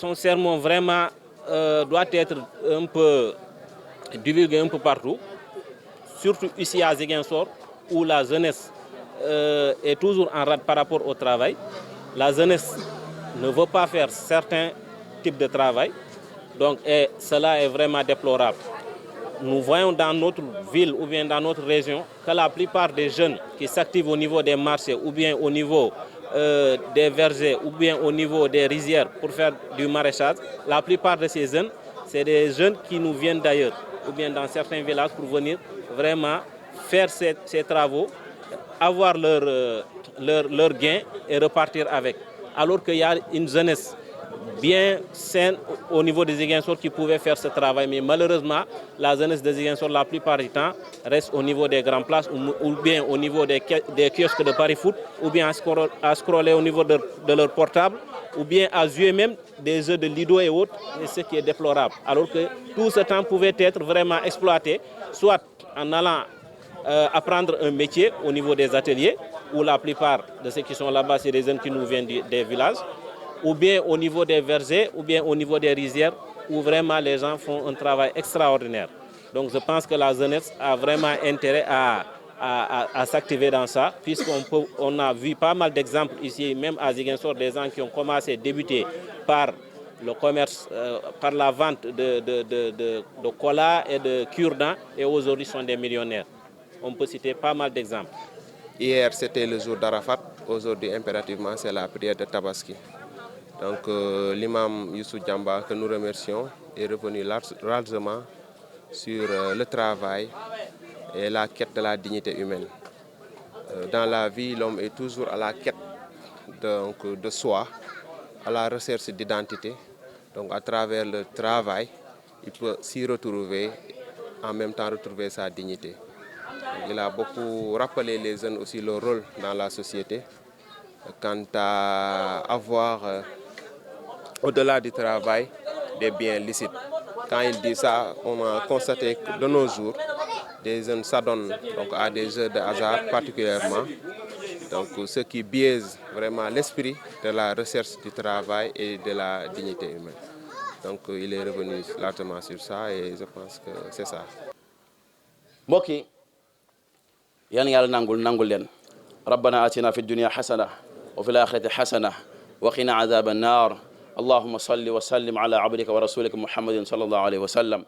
son sermon vraiment doit être un peu divulgué un peu partout, surtout ici à Ziguinchor, où la jeunesse est toujours en rade par rapport au travail. La jeunesse ne veut pas faire certains types de travail, donc cela est vraiment déplorable. Nous voyons dans notre ville ou bien dans notre région que la plupart des jeunes qui s'activent au niveau des marchés ou bien au niveau des vergers ou bien au niveau des rizières pour faire du maraîchage, la plupart de ces jeunes, c'est des jeunes qui nous viennent d'ailleurs ou bien dans certains villages pour venir vraiment faire ces travaux, avoir leur gain et repartir avec. Alors qu'il y a une jeunesse bien saine au niveau des Ziguinchor qui pouvaient faire ce travail. Mais malheureusement, la jeunesse des Ziguinchor, la plupart du temps, reste au niveau des grandes places ou bien au niveau des kiosques de Paris Foot, ou bien à scroller au niveau de leur portable, ou bien à jouer même des jeux de Lido et autres, et ce qui est déplorable. Alors que tout ce temps pouvait être vraiment exploité, soit en allant apprendre un métier au niveau des ateliers, où la plupart de ceux qui sont là-bas, c'est des jeunes qui nous viennent des villages, ou bien au niveau des vergers, ou bien au niveau des rizières, où vraiment les gens font un travail extraordinaire. Donc je pense que la jeunesse a vraiment intérêt à s'activer dans ça, puisqu'on a vu pas mal d'exemples ici, même à Ziguinchor, des gens qui ont commencé à débuter par le commerce, par la vente de cola et de cure-dents, et aujourd'hui sont des millionnaires. On peut citer pas mal d'exemples. Hier, c'était le jour d'Arafat. Aujourd'hui, impérativement, c'est la prière de Tabaski. Donc, l'imam Youssou Djamba, que nous remercions, est revenu largement sur le travail et la quête de la dignité humaine. Dans la vie, l'homme est toujours à la quête de soi, à la recherche d'identité. Donc, à travers le travail, il peut s'y retrouver, en même temps retrouver sa dignité. Il a beaucoup rappelé les jeunes aussi leur rôle dans la société, quant à avoir, au-delà du travail, des biens licites. Quand il dit ça, on a constaté que de nos jours, des jeunes s'adonnent donc à des jeux de hasard particulièrement, donc ce qui biaise vraiment l'esprit de la recherche du travail et de la dignité humaine. Donc il est revenu largement sur ça et je pense que c'est ça. mbokk yi yal na yàlla nangul leen rabbana atina fi dunya hasana wa fil akhirati hasana wa qina adhaban nar allahumma salli wa sallim ala abdika wa rasulika muhammadin sallallahu alayhi wa sallam